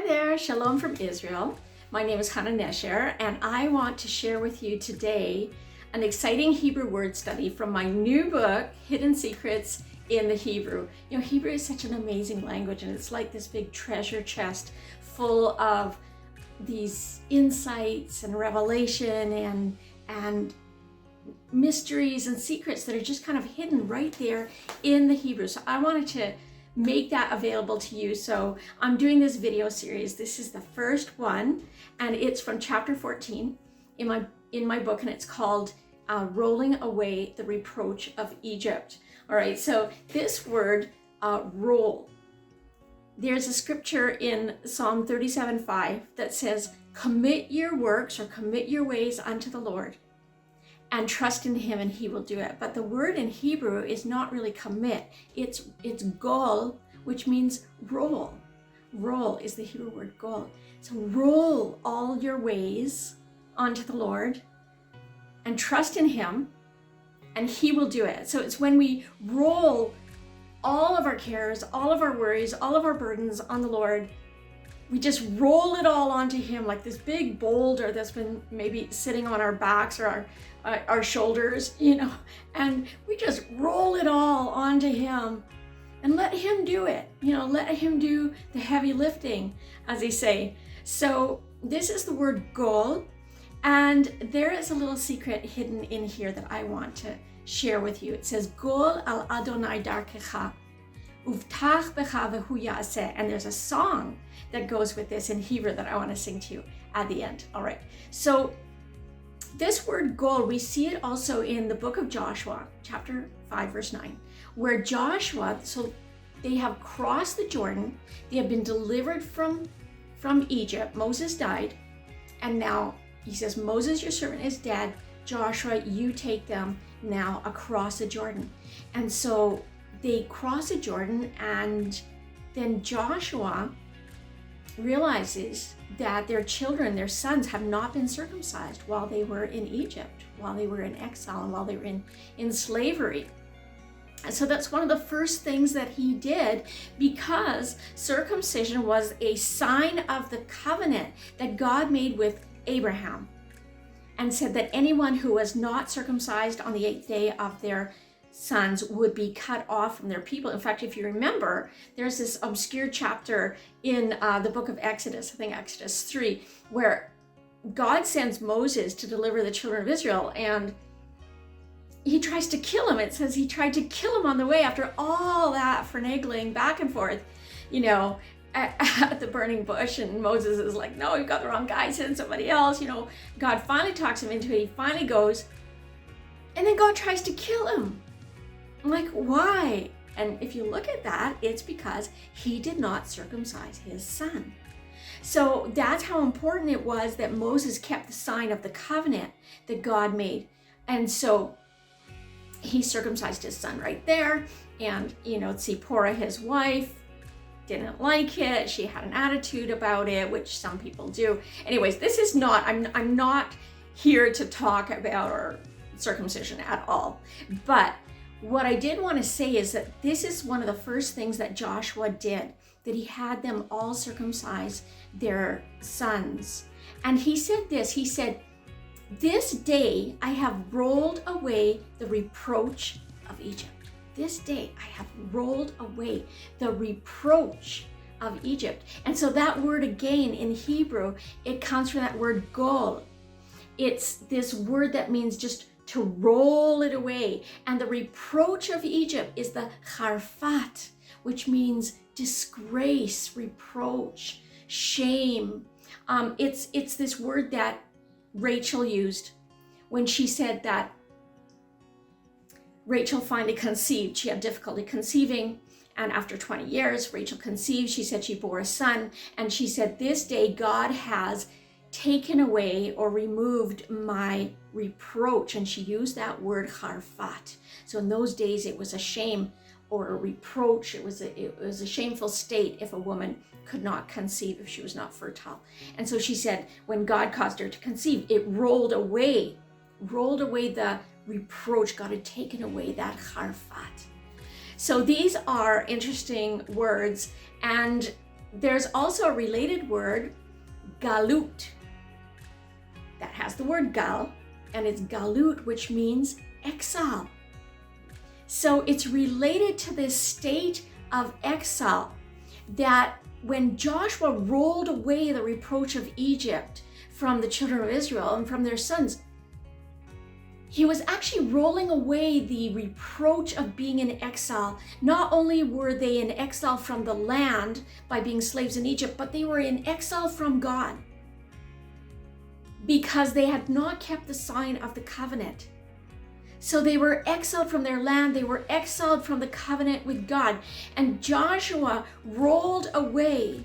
there, Shalom from Israel. My name is Nesher, and I want to share with you today an exciting Hebrew word study from my new book, Hidden Secrets in the Hebrew. You know, Hebrew is such an amazing language, and it's like this big treasure chest full of these insights and revelation and mysteries and secrets that are just kind of hidden right there in the Hebrew. So I wanted to make that available to you. So I'm doing this video series. This is the first one, and it's from chapter 14 in my book, and it's called Rolling Away the Reproach of Egypt. All right, so this word, roll, there's a scripture in Psalm 37:5 that says, commit your works or commit your ways unto the Lord and trust in him and he will do it. But the word in Hebrew is not really commit. It's gol, which means roll. Roll is the Hebrew word gol. So roll all your ways onto the Lord and trust in him and he will do it. So it's when we roll all of our cares, all of our worries, all of our burdens on the Lord, we just roll it all onto him like this big boulder that's been maybe sitting on our backs or our shoulders, you know, and we just roll it all onto him and let him do it, you know, let him do the heavy lifting, as they say. So this is the word gol, and there is a little secret hidden in here that I want to share with you. It says, Gol al Adonai darkecha, uvtach becha v'hu ya'aseh. And there's a song that goes with this in Hebrew that I want to sing to you at the end. All right. So this word gol, we see it also in the book of Joshua, chapter 5, verse 9, where Joshua, so they have crossed the Jordan, they have been delivered from Egypt. Moses died, and now he says, Moses, your servant, is dead. Joshua, you take them now across the Jordan. And so they cross the Jordan, and then Joshua realizes that their children, their sons, have not been circumcised while they were in Egypt, while they were in exile, and while they were in slavery. And so that's one of the first things that he did, because circumcision was a sign of the covenant that God made with Abraham, and said that anyone who was not circumcised on the 8th day of their sons would be cut off from their people. In fact, if you remember, there's this obscure chapter in the book of Exodus, I think Exodus 3, where God sends Moses to deliver the children of Israel, and he tries to kill him. It says he tried to kill him on the way after all that finagling back and forth, you know, at the burning bush. And Moses is like, no, you got the wrong guy, send somebody else. You know, God finally talks him into it. He finally goes, and then God tries to kill him. I'm like, why? And if you look at that, it's because he did not circumcise his son. So that's how important it was that Moses kept the sign of the covenant that God made. And so he circumcised his son right there. And, you know, Zipporah, his wife, didn't like it. She had an attitude about it, which some people do. Anyways, this is not, I'm not here to talk about our circumcision at all. But what I did want to say is that this is one of the first things that Joshua did, that he had them all circumcise their sons. And he said this, he said, this day I have rolled away the reproach of Egypt. This day I have rolled away the reproach of Egypt. And so that word again in Hebrew, it comes from that word gol. It's this word that means just to roll it away. And the reproach of Egypt is the charfat, which means disgrace, reproach, shame. It's this word that Rachel used when she said that Rachel finally conceived. She had difficulty conceiving, and after 20 years, Rachel conceived. She said she bore a son, and she said, this day God has taken away or removed my reproach. And she used that word charfat. So in those days, it was a shame or a reproach. It was a shameful state if a woman could not conceive, if she was not fertile. And so she said, when God caused her to conceive, it rolled away the reproach. God had taken away that charfat. So these are interesting words, and There's also a related word, galut, that has the word gal, and it's galut, which means exile. So it's related to this state of exile, that when Joshua rolled away the reproach of Egypt from the children of Israel and from their sons, he was actually rolling away the reproach of being in exile. Not only were they in exile from the land by being slaves in Egypt, but they were in exile from God because they had not kept the sign of the covenant. So they were exiled from their land. They were exiled from the covenant with God. And Joshua rolled away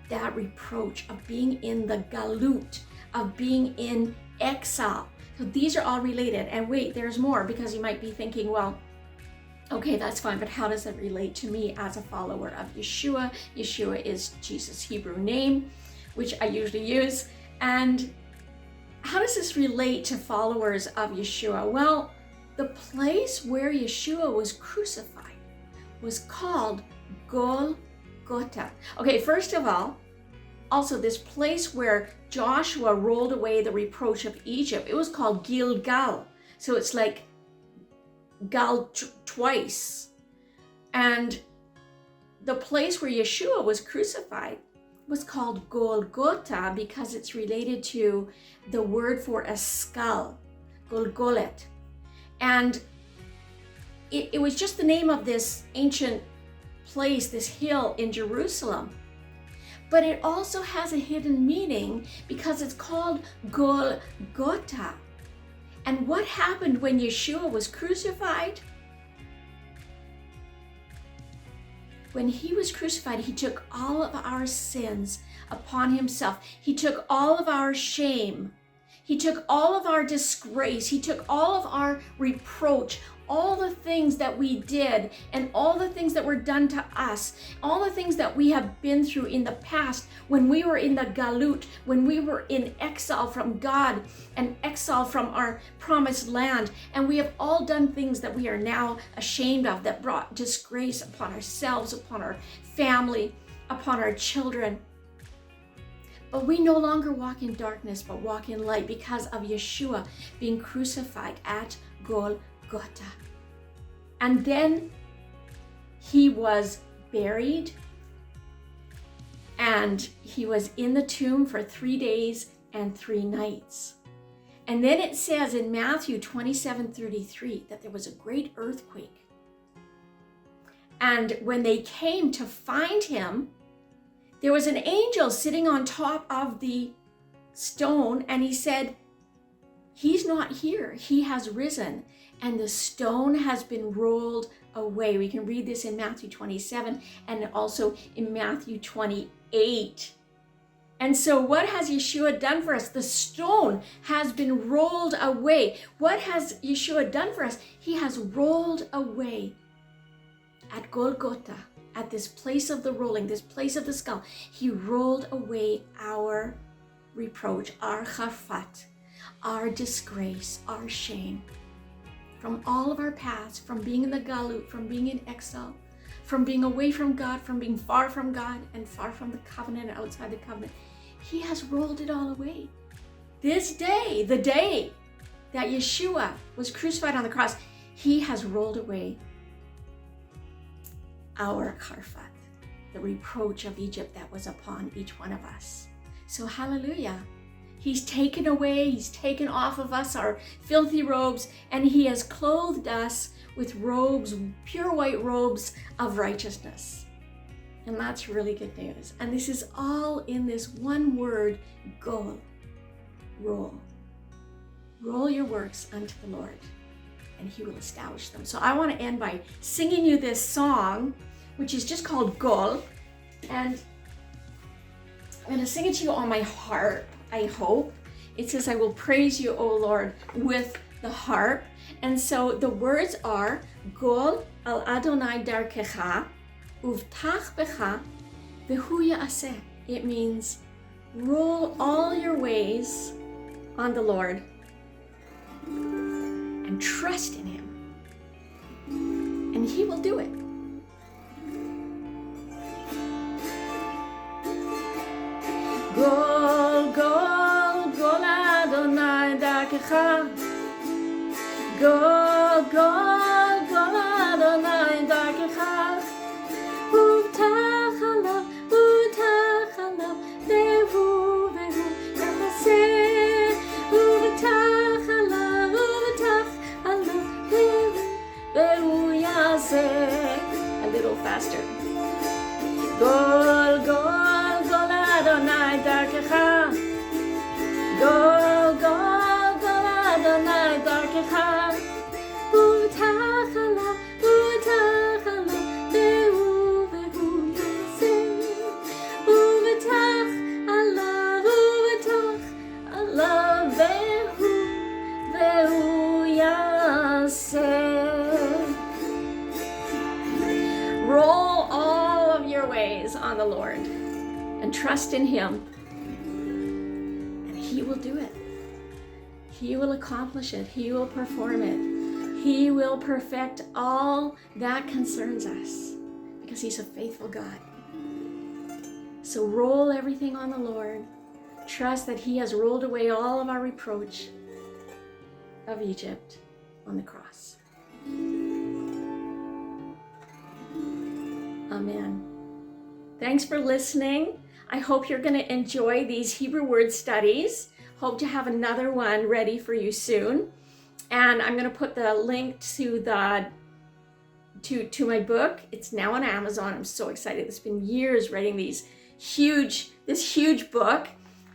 that reproach of being in the galut, of being in exile. So these are all related. And wait, there's more, because you might be thinking, well, okay, that's fine, but how does it relate to me as a follower of Yeshua? Yeshua is Jesus' Hebrew name, which I usually use. And how does this relate to followers of Yeshua? Well, the place where Yeshua was crucified was called Golgotha. Okay, first of all, also this place where Joshua rolled away the reproach of Egypt, it was called Gilgal. So it's like Gal twice. And the place where Yeshua was crucified was called Golgotha because it's related to the word for a skull, Golgolet. And it was just the name of this ancient place, this hill in Jerusalem. But it also has a hidden meaning because it's called Golgotha. And what happened when Yeshua was crucified? When he was crucified, he took all of our sins upon himself. He took all of our shame. He took all of our disgrace. He took all of our reproach, all the things that we did and all the things that were done to us, all the things that we have been through in the past when we were in the galut, when we were in exile from God and exile from our promised land. And we have all done things that we are now ashamed of, that brought disgrace upon ourselves, upon our family, upon our children. But we no longer walk in darkness, but walk in light because of Yeshua being crucified at Golgotha. And then he was buried, and he was in the tomb for 3 days and 3 nights. And then it says in Matthew 27:33 that there was a great earthquake. And when they came to find him, there was an angel sitting on top of the stone, and he said, "He's not here, he has risen, and the stone has been rolled away." We can read this in Matthew 27 and also in Matthew 28. And so what has Yeshua done for us? The stone has been rolled away. What has Yeshua done for us? He has rolled away at Golgotha, at this place of the rolling, this place of the skull. He rolled away our reproach, our charfat, our disgrace, our shame, from all of our past, from being in the galut, from being in exile, from being away from God, from being far from God and far from the covenant, outside the covenant. He has rolled it all away. This day, the day that Yeshua was crucified on the cross, he has rolled away our charfat, the reproach of Egypt that was upon each one of us. So hallelujah. He's taken away, he's taken off of us our filthy robes, and he has clothed us with robes, pure white robes of righteousness. And that's really good news. And this is all in this one word, gol, roll. Roll your works unto the Lord, and he will establish them. So I want to end by singing you this song, which is just called Gol. And I'm going to sing it to you on my harp, I hope. It says, "I will praise you, O Lord, with the harp." And so the words are, Gol al Adonai darkecha, uvtach becha, v'hu ya'aseh. It means, roll all your ways on the Lord and trust in him, and he will do it. Gol, gol, gol Adonai darkecha. Gol, gol, gol Adonai darkecha. Ubtach alav, vehu, vehu yaseh. Ubtach alav, vehu yaseh. A little faster. Gol, gol, gol Adonai darkecha. Gol, gol, gol Adonai darkecha. Ubtach alav, vehu, vehu yaseh. Ubtach alav, vehu, vehu yaseh. Roll all of your ways on the Lord and trust in Him, and He will do it. He will accomplish it. He will perform it. He will perfect all that concerns us because He's a faithful God. So roll everything on the Lord. Trust that He has rolled away all of our reproach of Egypt on the cross. Amen. Thanks for listening. I hope you're going to enjoy these Hebrew word studies. Hope to have another one ready for you soon. And I'm going to put the link to my book. It's now on Amazon. I'm so excited. It's been years writing this huge book.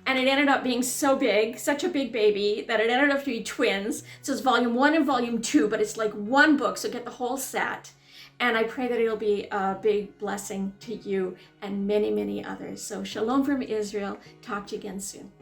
And it ended up being so big, such a big baby, that it ended up to be twins. So it's volume 1 and volume 2, but it's like one book, so get the whole set. And I pray that it'll be a big blessing to you and many, many others. So shalom from Israel. Talk to you again soon.